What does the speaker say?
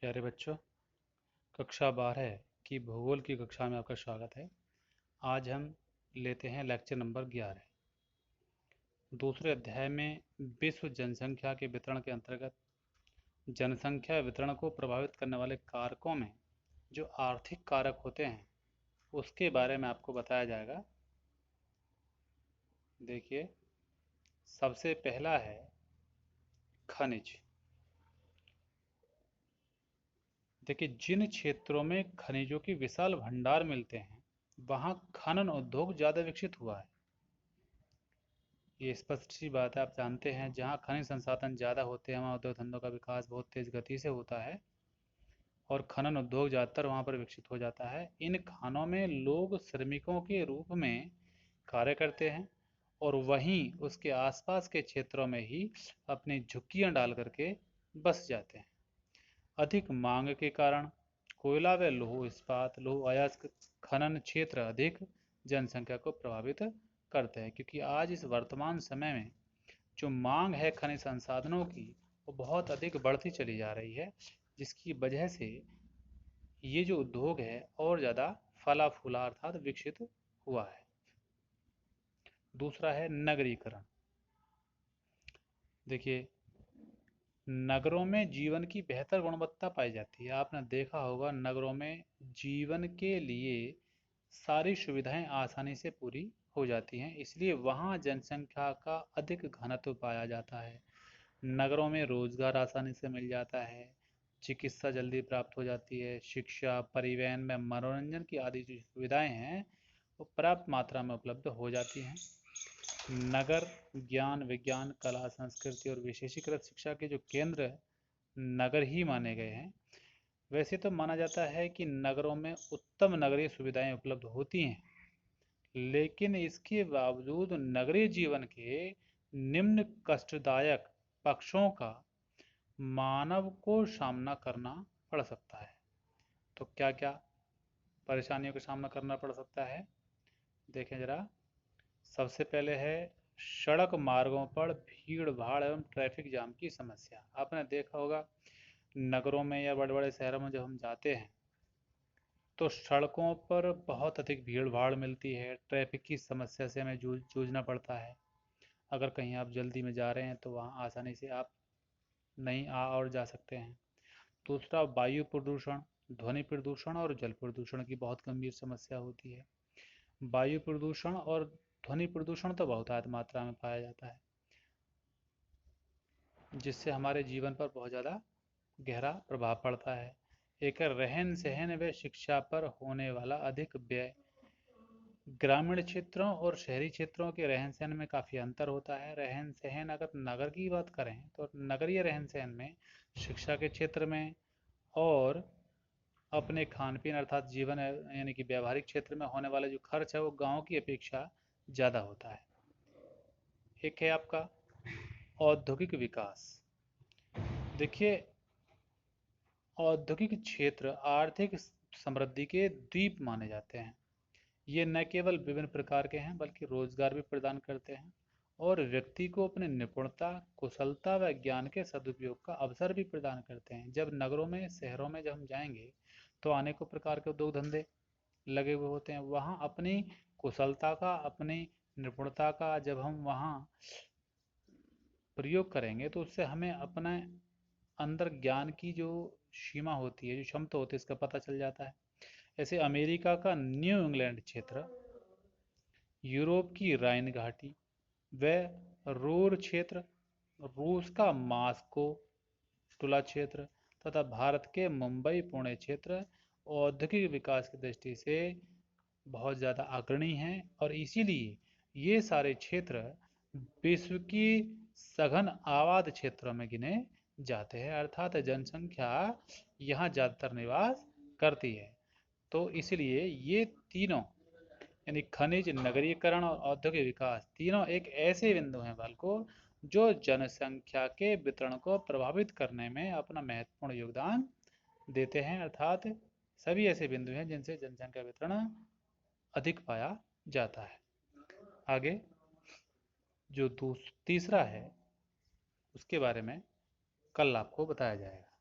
प्यारे बच्चों, कक्षा 12 की भूगोल की कक्षा में आपका स्वागत है। आज हम लेते हैं लेक्चर नंबर 11। दूसरे अध्याय में विश्व जनसंख्या के वितरण के अंतर्गत जनसंख्या वितरण को प्रभावित करने वाले कारकों में जो आर्थिक कारक होते हैं उसके बारे में आपको बताया जाएगा। देखिए, सबसे पहला है खनिज। देखिए, जिन क्षेत्रों में खनिजों की विशाल भंडार मिलते हैं वहाँ खनन उद्योग ज़्यादा विकसित हुआ है। ये स्पष्ट सी बात है, आप जानते हैं जहाँ खनिज संसाधन ज़्यादा होते हैं वहाँ उद्योग धंधों का विकास बहुत तेज़ गति से होता है और खनन उद्योग ज़्यादातर वहाँ पर विकसित हो जाता है। इन खानों में लोग श्रमिकों के रूप में कार्य करते हैं और वहीं उसके आसपास के क्षेत्रों में ही अपनी झुग्गियाँ डाल करके बस जाते हैं। अधिक मांग के कारण कोयला व लौह इस्पात लौह अयस्क खनन क्षेत्र अधिक जनसंख्या को प्रभावित करते हैं, क्योंकि आज इस वर्तमान समय में जो मांग है खनिज संसाधनों की वो बहुत अधिक बढ़ती चली जा रही है, जिसकी वजह से ये जो उद्योग है और ज़्यादा फला फूला अर्थात विकसित हुआ है। दूसरा है नगरीकरण। देखिए, नगरों में जीवन की बेहतर गुणवत्ता पाई जाती है। आपने देखा होगा नगरों में जीवन के लिए सारी सुविधाएं आसानी से पूरी हो जाती हैं, इसलिए वहाँ जनसंख्या का अधिक घनत्व पाया जाता है। नगरों में रोजगार आसानी से मिल जाता है, चिकित्सा जल्दी प्राप्त हो जाती है, शिक्षा, परिवहन में मनोरंजन की आदि जो सुविधाएं हैं वो पर्याप्त मात्रा में उपलब्ध हो जाती हैं। नगर ज्ञान, विज्ञान, कला, संस्कृति और विशेषीकृत शिक्षा के जो केंद्र नगर ही माने गए हैं। वैसे तो माना जाता है कि नगरों में उत्तम नगरीय सुविधाएं उपलब्ध होती हैं, लेकिन इसके बावजूद नगरीय जीवन के निम्न कष्टदायक पक्षों का मानव को सामना करना पड़ सकता है। तो क्या क्या परेशानियों का सामना करना पड़ सकता है, देखें जरा। सबसे पहले है सड़क मार्गों पर भीड़ भाड़ एवं ट्रैफिक जाम की समस्या। आपने देखा होगा नगरों में या बड़े बड़े शहरों में जब हम जाते हैं तो सड़कों पर बहुत अधिक भीड़ भाड़ मिलती है, ट्रैफिक की समस्या से हमें जूझना पड़ता है। अगर कहीं आप जल्दी में जा रहे हैं तो वहाँ आसानी से आप नहीं आ और जा सकते हैं। दूसरा, वायु प्रदूषण, ध्वनि प्रदूषण और जल प्रदूषण की बहुत गंभीर समस्या होती है। वायु प्रदूषण और ध्वनि प्रदूषण तो बहुतायत मात्रा में पाया जाता है, जिससे हमारे जीवन पर बहुत ज़्यादा गहरा प्रभाव पड़ता है। एक रहन सहन व शिक्षा पर होने वाला अधिक व्यय। ग्रामीण क्षेत्रों और शहरी क्षेत्रों के रहन सहन में काफ़ी अंतर होता है। रहन सहन अगर नगर की बात करें तो नगरीय रहन सहन में शिक्षा के क्षेत्र में और अपने खान पीन अर्थात जीवन यानी कि व्यावहारिक क्षेत्र में होने वाला जो खर्च है वो गांव की अपेक्षा ज़्यादा होता है। एक है आपका औद्योगिक विकास। देखिए, औद्योगिक क्षेत्र आर्थिक समृद्धि के द्वीप माने जाते हैं। ये न केवल विभिन्न प्रकार के हैं बल्कि रोजगार भी प्रदान करते हैं और व्यक्ति को अपनी निपुणता, कुशलता व ज्ञान के सदुपयोग का अवसर भी प्रदान करते हैं। जब नगरों में, शहरों में जब हम जाएंगे तो अनेकों प्रकार के उद्योग धंधे लगे हुए होते हैं। वहाँ अपनी कुशलता का, अपनी निपुणता का जब हम वहाँ प्रयोग करेंगे तो उससे हमें अपने अंदर ज्ञान की जो सीमा होती है, जो क्षमता होती है, इसका पता चल जाता है। ऐसे अमेरिका का न्यू इंग्लैंड क्षेत्र, यूरोप की राइन घाटी व रूर क्षेत्र, रूस का मास्को टुला क्षेत्र तथा भारत के मुंबई पुणे क्षेत्र औद्योगिक विकास की दृष्टि से बहुत ज़्यादा अग्रणी हैं और इसीलिए ये सारे क्षेत्र विश्व की सघन आबाद क्षेत्रों में गिने जाते हैं, अर्थात जनसंख्या यहाँ ज़्यादातर निवास करती है। तो इसलिए ये तीनों यानी खनिज, नगरीकरण और औद्योगिक विकास तीनों एक ऐसे बिंदु हैं बालको जो जनसंख्या के वितरण को प्रभावित करने में अपना महत्वपूर्ण योगदान देते हैं, अर्थात सभी ऐसे बिंदु हैं जिनसे जनसंख्या वितरण अधिक पाया जाता है। आगे जो तीसरा है उसके बारे में कल आपको बताया जाएगा।